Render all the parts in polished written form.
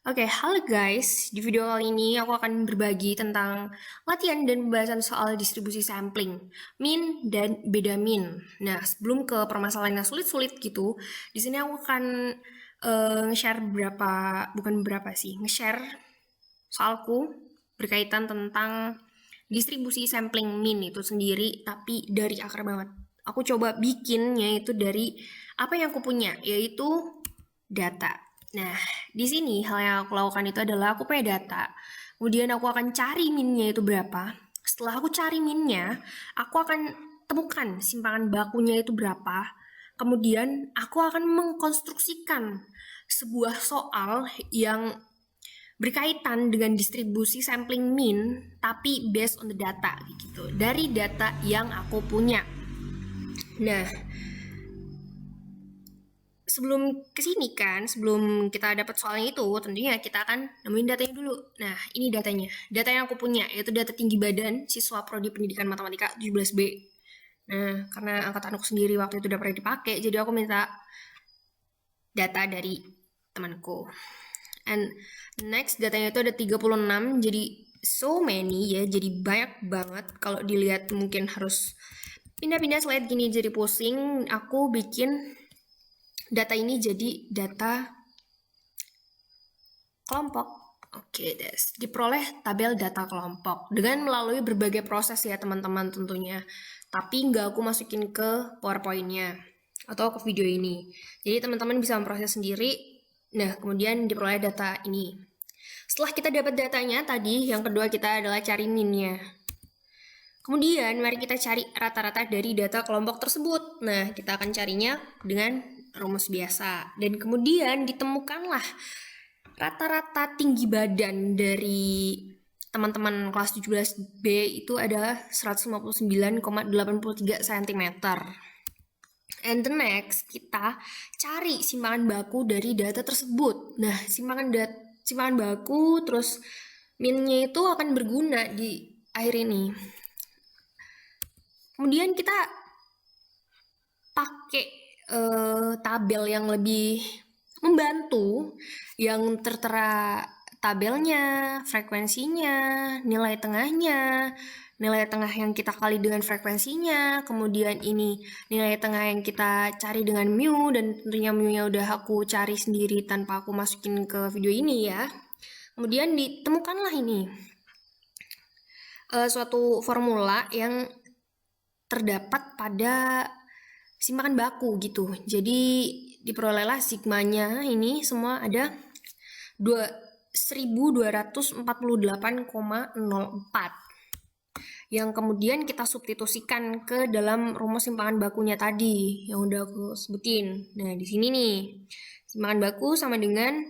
Oke, halo guys. Di video kali ini aku akan berbagi tentang latihan dan pembahasan soal distribusi sampling, min dan beda min. Nah, sebelum ke permasalahan yang sulit-sulit gitu, di sini aku akan nge-share nge-share soalku berkaitan tentang distribusi sampling min itu sendiri, tapi dari akar banget. Aku coba bikinnya itu dari apa yang aku punya, yaitu data. Nah, di sini hal yang aku lakukan itu adalah aku punya data. Kemudian aku akan cari minnya itu berapa. Setelah aku cari minnya, aku akan temukan simpangan bakunya itu berapa. Kemudian aku akan mengkonstruksikan sebuah soal yang berkaitan dengan distribusi sampling min, tapi based on the data gitu. Dari data yang aku punya. Nah, sebelum kita dapat soalnya itu, tentunya kita akan nemuin datanya dulu. Nah, ini datanya. Data yang aku punya, yaitu data tinggi badan siswa Prodi Pendidikan Matematika 17B. Nah, karena angkatan aku sendiri waktu itu udah pernah dipakai, jadi aku minta data dari temanku. And next, datanya itu ada 36, jadi so many ya, jadi banyak banget. Kalau dilihat mungkin harus pindah-pindah slide gini jadi pusing. Aku bikin data ini jadi data kelompok. Oke, diperoleh tabel data kelompok dengan melalui berbagai proses ya teman-teman tentunya. Tapi nggak aku masukin ke PowerPoint-nya atau ke video ini. Jadi teman-teman bisa memproses sendiri. Nah, kemudian diperoleh data ini. Setelah kita dapat datanya tadi, yang kedua kita adalah cari min-nya. Kemudian mari kita cari rata-rata dari data kelompok tersebut. Nah, kita akan carinya dengan rumus biasa. Dan kemudian ditemukanlah rata-rata tinggi badan dari teman-teman kelas 17B itu adalah 159,83 cm. And the next, kita cari simpangan baku dari data tersebut. Nah, simpangan baku terus minnya itu akan berguna di akhir ini. Kemudian kita pakai tabel yang lebih membantu, yang tertera tabelnya, frekuensinya, nilai tengahnya, nilai tengah yang kita kali dengan frekuensinya, kemudian ini nilai tengah yang kita cari dengan mu, dan tentunya mu-nya udah aku cari sendiri tanpa aku masukin ke video ini ya. Kemudian ditemukanlah ini suatu formula yang terdapat pada simpangan baku gitu. Jadi diperolehlah sigmanya ini semua ada 1248,04 yang kemudian kita substitusikan ke dalam rumus simpangan bakunya tadi yang udah aku sebutin. Nah, di sini nih simpangan baku sama dengan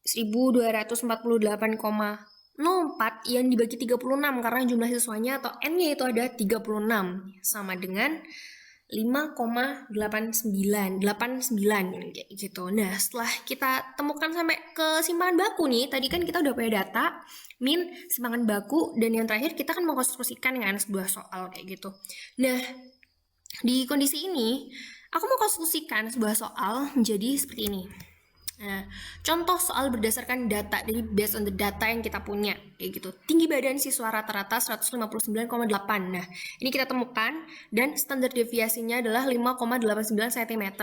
1248,04 yang dibagi 36 karena jumlah siswanya atau N-nya itu ada 36 sama dengan 5,89 kayak gitu. Nah, setelah kita temukan sampai ke simpangan baku nih, tadi kan kita udah punya data min, simpangan baku, dan yang terakhir kita kan mengkonstruksikan dengan sebuah soal kayak gitu. Nah, di kondisi ini aku mau konstruksikan sebuah soal menjadi seperti ini. Nah, contoh soal berdasarkan data, jadi based on the data yang kita punya, kayak gitu. Tinggi badan siswa rata-rata 159,8. Nah, ini kita temukan, dan standar deviasinya adalah 5,89 cm.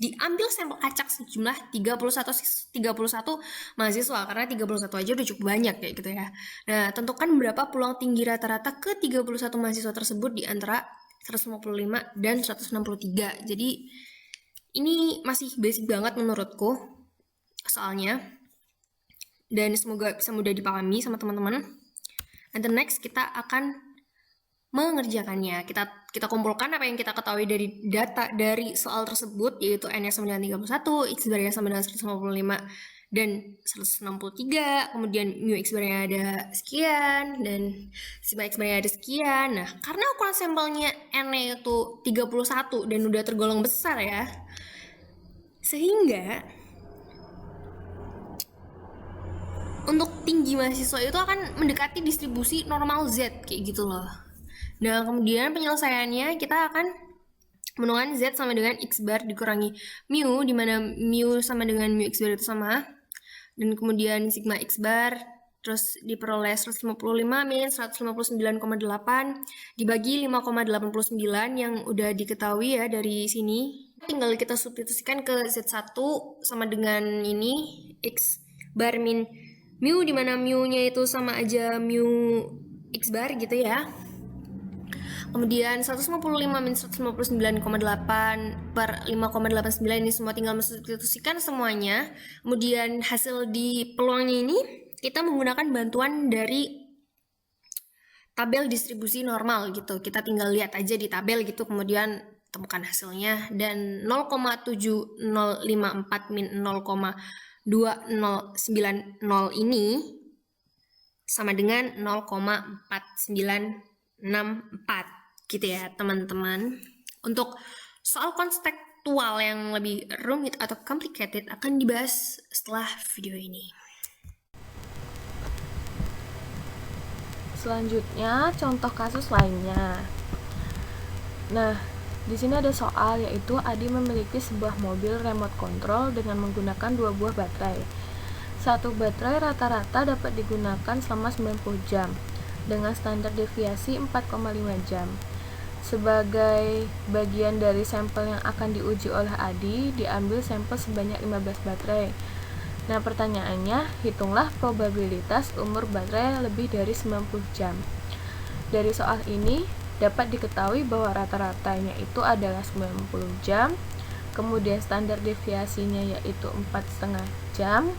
Diambil sampel acak sejumlah 31 mahasiswa, karena 31 aja udah cukup banyak, kayak gitu ya. Nah, tentukan berapa peluang tinggi rata-rata ke 31 mahasiswa tersebut di antara 155 dan 163. Jadi, ini masih basic banget menurutku soalnya, dan semoga bisa mudah dipahami sama teman-teman. And the next, kita akan mengerjakannya. Kita kumpulkan apa yang kita ketahui dari data dari soal tersebut, yaitu N-nya sama dengan 31, X barnya sama dengan 155 dan 163, kemudian mu X barnya ada sekian, dan sigma X barnya ada sekian. Nah, karena ukuran sampelnya N-nya itu 31 dan udah tergolong besar ya, sehingga untuk tinggi mahasiswa itu akan mendekati distribusi normal Z kayak gitu loh. Nah, kemudian penyelesaiannya kita akan menemukan Z sama dengan X bar dikurangi mu, di mana mu sama dengan mu X bar itu sama dan kemudian sigma X bar, terus diperoleh 155 min 159,8 dibagi 5,89 yang udah diketahui ya dari sini. Tinggal kita substitusikan ke Z1 sama dengan ini X bar min mu, dimana mu-nya itu sama aja mu X bar gitu ya. Kemudian 155 min 159,8 per 5,89 ini semua tinggal mensubstitusikan semuanya. Kemudian hasil di peluangnya ini kita menggunakan bantuan dari tabel distribusi normal gitu. Kita tinggal lihat aja di tabel gitu, kemudian temukan hasilnya. Dan 0,7054 min 0,2090 ini sama dengan 0,4964 gitu ya teman-teman. Untuk soal konstekstual yang lebih rumit atau complicated akan dibahas setelah video ini. Selanjutnya contoh kasus lainnya. Nah, di sini ada soal yaitu Adi memiliki sebuah mobil remote control dengan menggunakan 2 buah baterai. Satu baterai rata-rata dapat digunakan selama 90 jam dengan standar deviasi 4,5 jam. Sebagai bagian dari sampel yang akan diuji oleh Adi, diambil sampel sebanyak 15 baterai. Nah, pertanyaannya, hitunglah probabilitas umur baterai lebih dari 90 jam. Dari soal ini, dapat diketahui bahwa rata-ratanya itu adalah 90 jam, kemudian standar deviasinya yaitu 4,5 jam,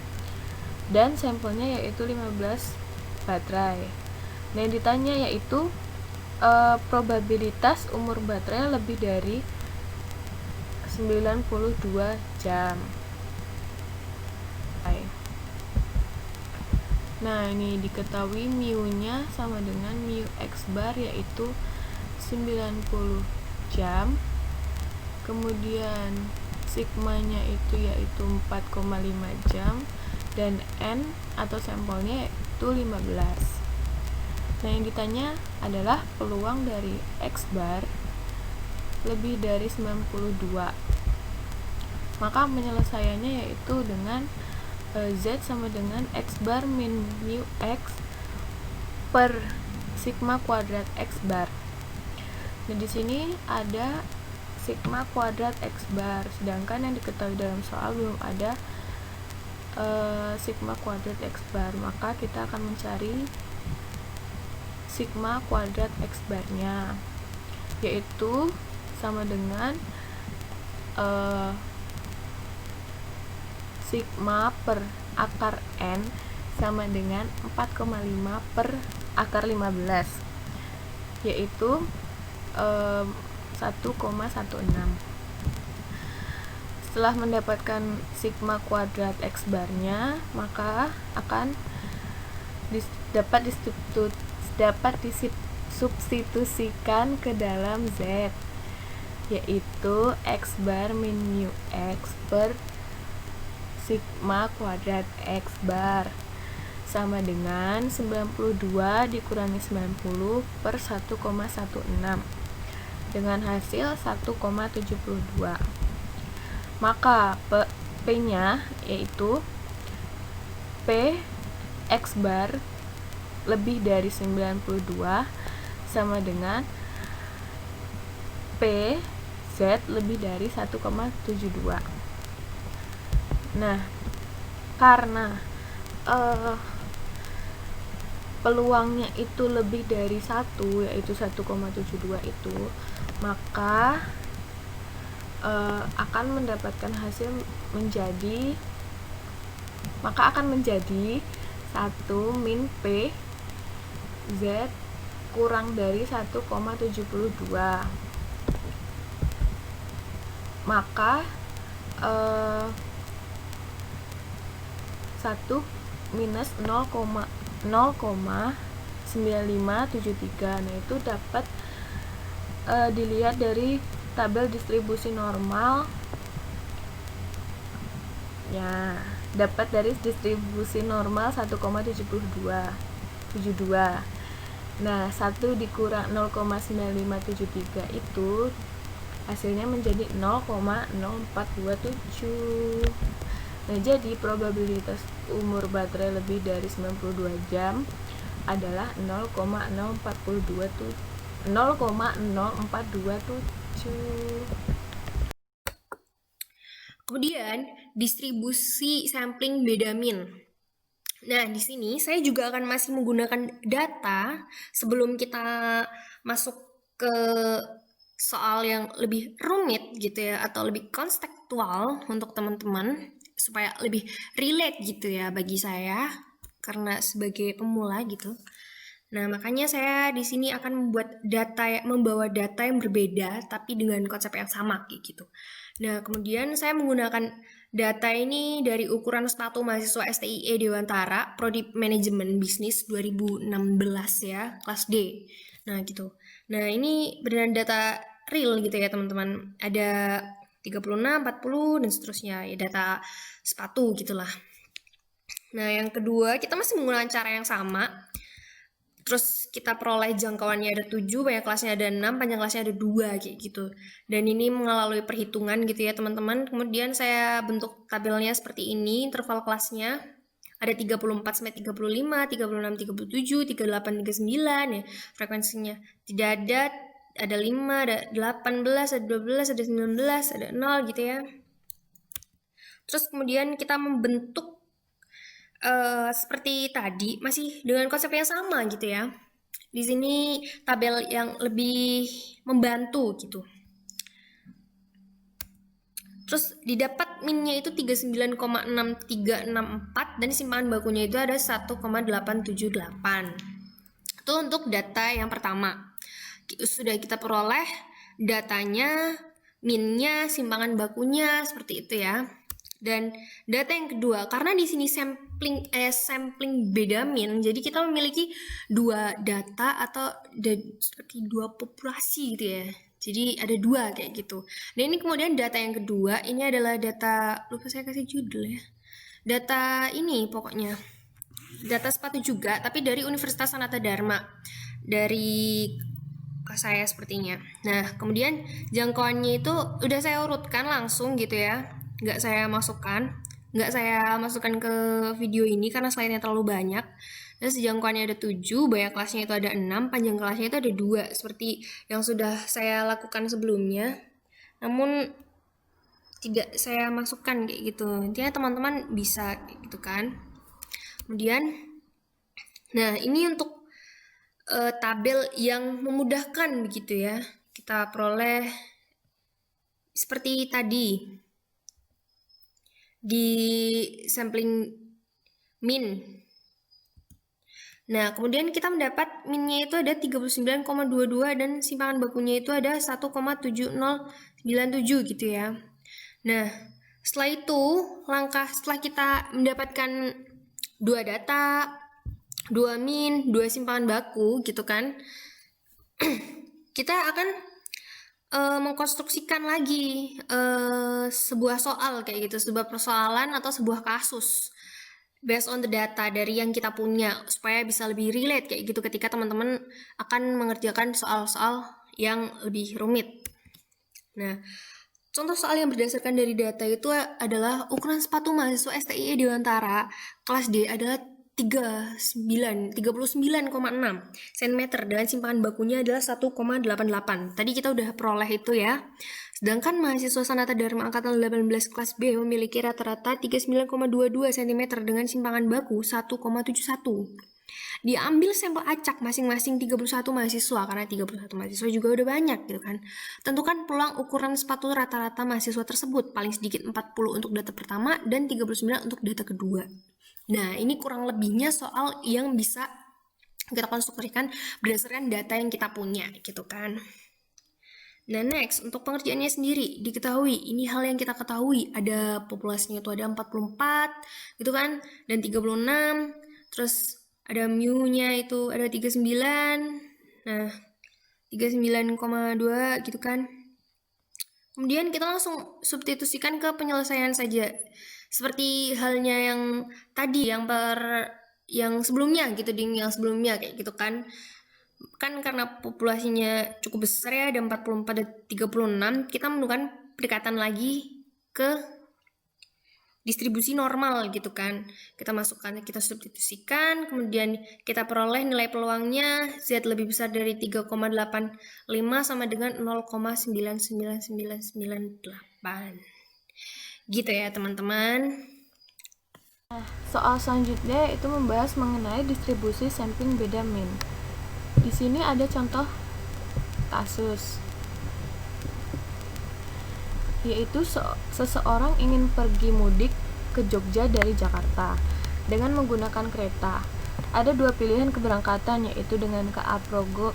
dan sampelnya yaitu 15 baterai. Nah, yang ditanya yaitu probabilitas umur baterai lebih dari 92 jam. Nah, ini diketahui mu-nya sama dengan mu X bar yaitu 90 jam. Kemudian sigmanya itu yaitu 4,5 jam dan N atau sampelnya yaitu 15. Nah, yang ditanya adalah peluang dari X bar lebih dari 92. Maka penyelesaiannya yaitu dengan Z sama dengan X bar min mu X per sigma kuadrat X bar. Nah, di sini ada sigma kuadrat X bar, sedangkan yang diketahui dalam soal belum ada sigma kuadrat X bar. Maka kita akan mencari sigma kuadrat X barnya, yaitu sama dengan sigma per akar N sama dengan 4,5 per akar 15, yaitu 1,16. Setelah mendapatkan sigma kuadrat X barnya, maka akan dapat disubstitusikan ke dalam Z, yaitu X bar min mu X per sigma kuadrat X bar sama dengan 92 dikurangi 90 per 1,16 dengan hasil 1,72. Maka P-nya yaitu P X bar lebih dari 92 sama dengan P Z lebih dari 1,72. Nah, karena peluangnya itu lebih dari 1 yaitu 1,72 itu, maka akan mendapatkan menjadi 1 min P Z kurang dari 1,72. Maka 1 minus 0,9573. Nah, itu dapat dilihat dari tabel distribusi normal. Ya, dapat dari distribusi normal 1,72. Nah, 1 dikurang 0,9573 itu hasilnya menjadi 0,0427. Nah, jadi probabilitas umur baterai lebih dari 92 jam adalah 0,0427. Kemudian, distribusi sampling beda min. Nah, di sini saya juga akan masih menggunakan data sebelum kita masuk ke soal yang lebih rumit gitu ya, atau lebih konseptual untuk teman-teman, supaya lebih relate gitu ya bagi saya, karena sebagai pemula gitu. Nah, makanya saya di sini akan membawa data yang berbeda tapi dengan konsep yang sama kayak gitu. Nah, kemudian saya menggunakan data ini dari ukuran sepatu mahasiswa STIE Dewantara, Prodi Manajemen Bisnis 2016 ya, kelas D. Nah, gitu. Nah, ini beneran data real gitu ya, teman-teman. Ada 36, 40 dan seterusnya ya, data sepatu gitulah. Nah, yang kedua, kita masih menggunakan cara yang sama. Terus kita peroleh jangkauannya ada 7, banyak kelasnya ada 6, panjang kelasnya ada 2 kayak gitu. Dan ini melalui perhitungan gitu ya teman-teman. Kemudian saya bentuk tabelnya seperti ini, interval kelasnya. Ada 34 sampai 35, 36, 37, 38, 39 ya frekuensinya. Tidak ada 5, ada 18, ada 12, ada 19, ada 0 gitu ya. Terus kemudian kita membentuk seperti tadi, masih dengan konsep yang sama gitu ya. Di sini tabel yang lebih membantu gitu. Terus didapat minnya itu 39,6364 dan simpangan bakunya itu ada 1,878. Itu untuk data yang pertama. Sudah kita peroleh datanya, minnya, simpangan bakunya seperti itu ya. Dan data yang kedua, karena di sini sampling beda min, jadi kita memiliki dua data atau seperti dua populasi gitu ya. Jadi ada dua kayak gitu. Nah, ini kemudian data yang kedua, ini adalah data, lupa saya kasih judul ya. Data ini pokoknya. Data sepatu juga, tapi dari Universitas Sanata Dharma. Dari saya sepertinya. Nah, kemudian jangkauannya itu udah saya urutkan langsung gitu ya. Nggak saya masukkan ke video ini karena slide-nya terlalu banyak. Terus jangkauannya ada 7, banyak kelasnya itu ada 6, panjang kelasnya itu ada 2, seperti yang sudah saya lakukan sebelumnya. Namun tidak saya masukkan kayak gitu. Intinya teman-teman bisa gitu kan. Kemudian, nah ini untuk tabel yang memudahkan begitu ya. Kita peroleh seperti tadi di sampling min. Nah, kemudian kita mendapat minnya itu ada 39,22 dan simpangan bakunya itu ada 1,7097 gitu ya. Nah, setelah itu, setelah kita mendapatkan dua data, dua min, dua simpangan baku gitu kan, kita akan mengkonstruksikan lagi sebuah soal kayak gitu, sebuah persoalan atau sebuah kasus based on the data dari yang kita punya supaya bisa lebih relate kayak gitu ketika teman-teman akan mengerjakan soal-soal yang lebih rumit. Nah, contoh soal yang berdasarkan dari data itu adalah ukuran sepatu mahasiswa STIE Dewantara kelas D adalah 39,6 cm dengan simpangan bakunya adalah 1,88. Tadi kita udah peroleh itu ya. Sedangkan mahasiswa Sanata Dharma angkatan 18 kelas B memiliki rata-rata 39,22 cm dengan simpangan baku 1,71. Diambil sampel acak masing-masing 31 mahasiswa, karena 31 mahasiswa juga udah banyak gitu kan. Tentukan peluang ukuran sepatu rata-rata mahasiswa tersebut, paling sedikit 40 untuk data pertama dan 39 untuk data kedua. Nah, ini kurang lebihnya soal yang bisa kita konstruksikan berdasarkan data yang kita punya gitu kan. Nah, next, untuk pengerjaannya sendiri, diketahui, ini hal yang kita ketahui, ada populasinya itu ada 44, gitu kan, dan 36, terus ada mu-nya itu ada 39, nah, 39,2 gitu kan. Kemudian kita langsung substitusikan ke penyelesaian saja. Seperti halnya yang tadi, yang sebelumnya gitu, yang sebelumnya kayak gitu kan. Kan karena populasinya cukup besar ya, ada 44 dan 36, kita menemukan pendekatan lagi ke distribusi normal gitu kan. Kita masukkan, kita substitusikan, kemudian kita peroleh nilai peluangnya Z lebih besar dari 3,85 sama dengan 0,99998. Gitu ya teman-teman. Soal selanjutnya itu membahas mengenai distribusi sampling beda min. Di sini ada contoh kasus, yaitu seseorang ingin pergi mudik ke Jogja dari Jakarta dengan menggunakan kereta. Ada dua pilihan keberangkatan, yaitu dengan KA Progo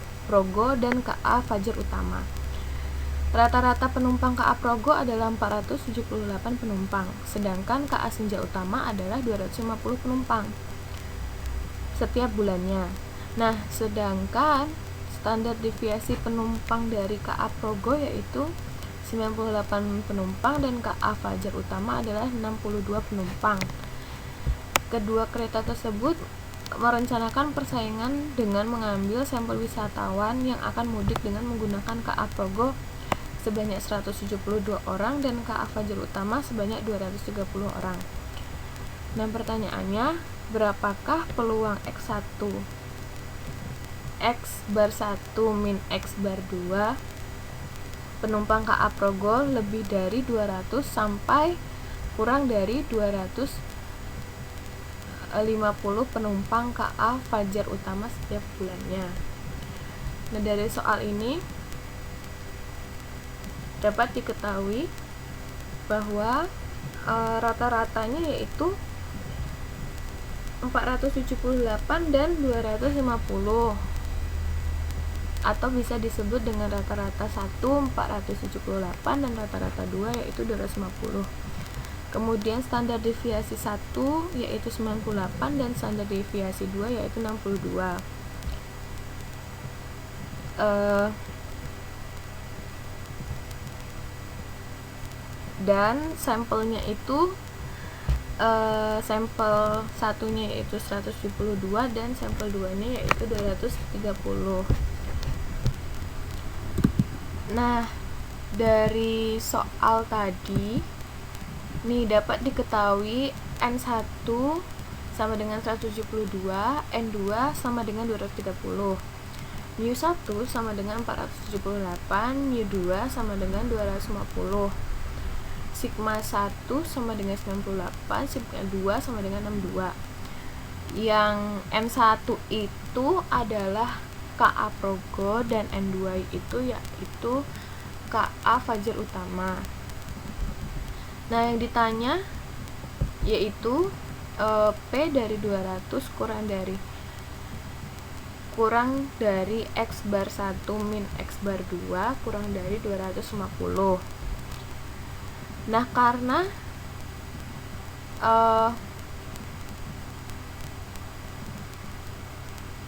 dan KA Fajar Utama. Rata-rata penumpang KA Progo adalah 478 penumpang, sedangkan KA Senja Utama adalah 250 penumpang setiap bulannya. Nah, sedangkan standar deviasi penumpang dari KA Progo yaitu 98 penumpang dan KA Fajar Utama adalah 62 penumpang. Kedua kereta tersebut merencanakan persaingan dengan mengambil sampel wisatawan yang akan mudik dengan menggunakan KA Progo sebanyak 172 orang dan KA Fajar Utama sebanyak 230 orang. Nah, pertanyaannya, berapakah peluang X1 X bar 1 min X bar 2 penumpang KA Progo lebih dari 200 sampai kurang dari 250 penumpang KA Fajar Utama setiap bulannya. Nah, dari soal ini dapat diketahui bahwa rata-ratanya yaitu 478 dan 250, atau bisa disebut dengan rata-rata 1 478 dan rata-rata 2 yaitu 250. Kemudian standar deviasi 1 yaitu 98 dan standar deviasi 2 yaitu 62. Dan sampelnya itu sampel satunya yaitu 172 dan sampel 2 nya yaitu 230. Nah, dari soal tadi nih dapat diketahui N1 sama dengan 172, N2 sama dengan 230, mu1 sama dengan 478, mu2 sama dengan 250, sigma 1 sama dengan 98, sigma 2 sama dengan 62. Yang N1 itu adalah KA Progo dan N2 itu yaitu KA Fajar Utama. Nah, yang ditanya yaitu P dari 200 kurang dari X bar 1 min X bar 2 kurang dari 250. Nah, karena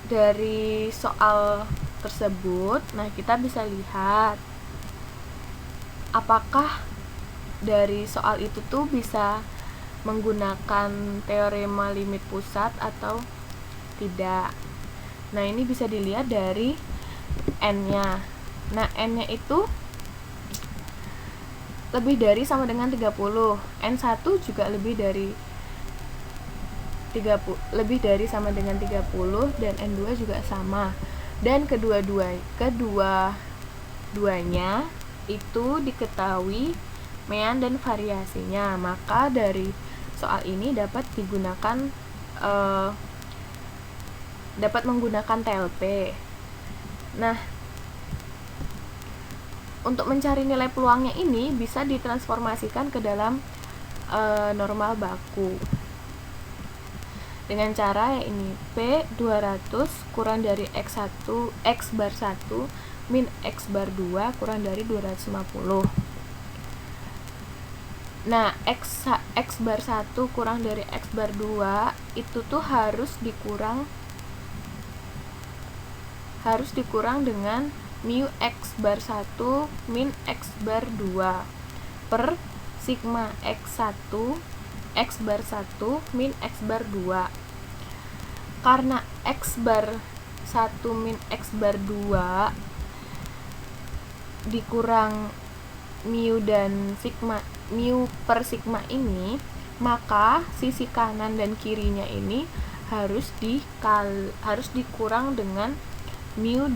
dari soal tersebut, nah kita bisa lihat apakah dari soal itu tuh bisa menggunakan teorema limit pusat atau tidak. Nah, ini bisa dilihat dari N-nya. Nah, N-nya itu lebih dari sama dengan 30. N1 juga lebih dari sama dengan 30 dan N2 juga sama. Dan kedua-duanya itu diketahui mean dan variasinya. Maka dari soal ini dapat menggunakan TLP. Nah, untuk mencari nilai peluangnya ini bisa ditransformasikan ke dalam normal baku dengan cara ini P 200 kurang dari X bar 1 min X bar 2 kurang dari 250. Nah, X bar 1 kurang dari X bar 2 itu tuh harus dikurang dengan mu X bar 1 min X bar 2 per sigma X1 X bar 1 min X bar 2. Karena X bar 1 min X bar 2 dikurang mu dan sigma, mu per sigma ini maka sisi kanan dan kirinya ini harus dikurang dengan mu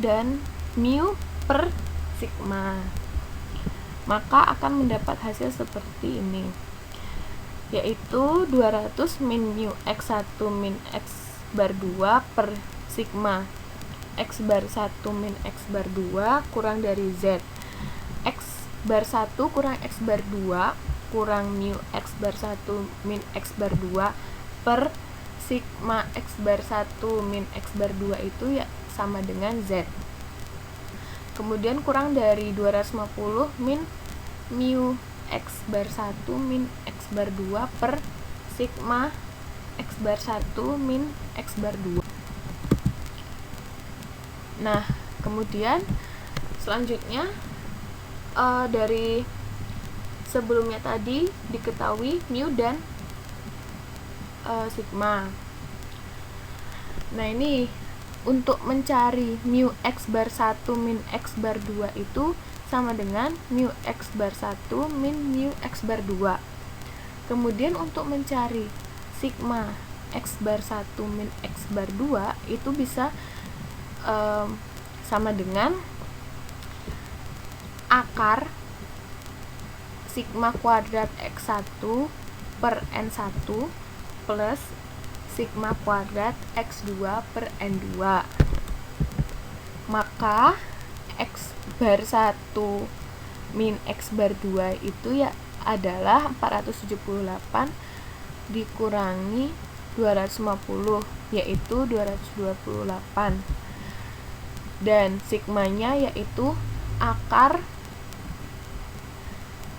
per sigma. Maka akan mendapat hasil seperti ini, yaitu 200 min mu x1 min x bar 2 per sigma x bar 1 min x bar 2 kurang dari z. X bar 1 kurang x bar 2 kurang mu x bar 1 min x bar 2 per sigma x bar 1 min x bar 2 itu ya sama dengan z. Kemudian kurang dari 250 min mu x bar 1 min x bar 2 per sigma x bar 1 min x bar 2. Nah, kemudian selanjutnya dari sebelumnya tadi diketahui mu dan sigma. Nah, ini untuk mencari mu x bar 1 min x bar 2 itu sama dengan mu x bar 1 min mu x bar 2. Kemudian untuk mencari sigma x bar 1 min x bar 2 itu bisa sama dengan akar sigma kuadrat x1 per n1 plus sigma kuadrat x2 per n2. Maka x bar 1 min x bar 2 itu ya adalah 478 dikurangi 250, yaitu 228. Dan sigmanya yaitu akar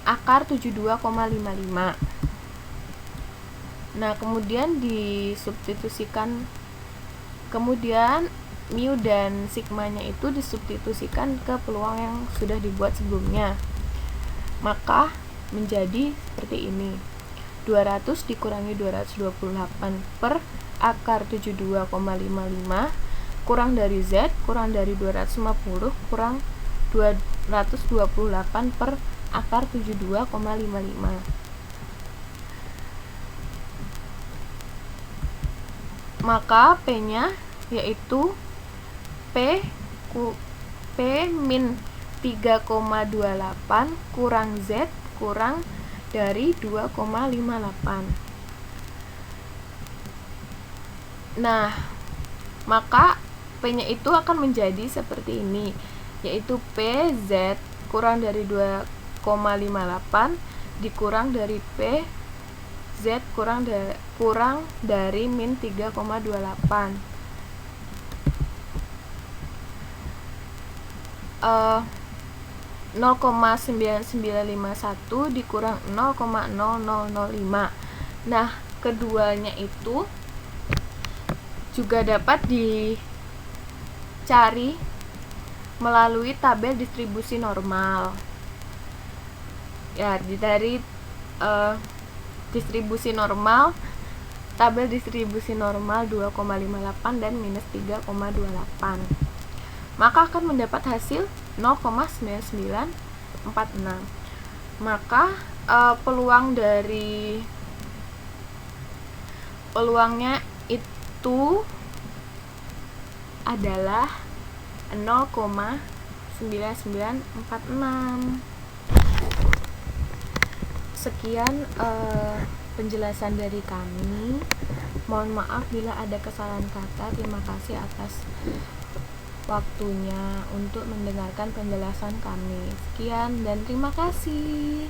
72,55. Nah, kemudian disubstitusikan, kemudian mu dan sigmanya itu disubstitusikan ke peluang yang sudah dibuat sebelumnya. Maka menjadi seperti ini. 200 dikurangi 228 per akar 72,55 kurang dari z kurang dari 250 kurang 228 per akar 72,55. Maka P-nya yaitu P min 3,28 kurang Z kurang dari 2,58. Nah, maka P-nya itu akan menjadi seperti ini, yaitu PZ kurang dari 2,58 dikurang dari PZ kurang dari min 3,28. 0,9951 dikurang 0,0005. Nah, keduanya itu juga dapat dicari melalui tabel distribusi normal. Ya, dari distribusi normal, tabel distribusi normal 2,58 dan minus 3,28. Maka akan mendapat hasil 0,9946. Maka peluangnya itu adalah 0,9946. Sekian penjelasan dari kami. Mohon maaf bila ada kesalahan kata. Terima kasih atas waktunya untuk mendengarkan penjelasan kami. Sekian dan terima kasih.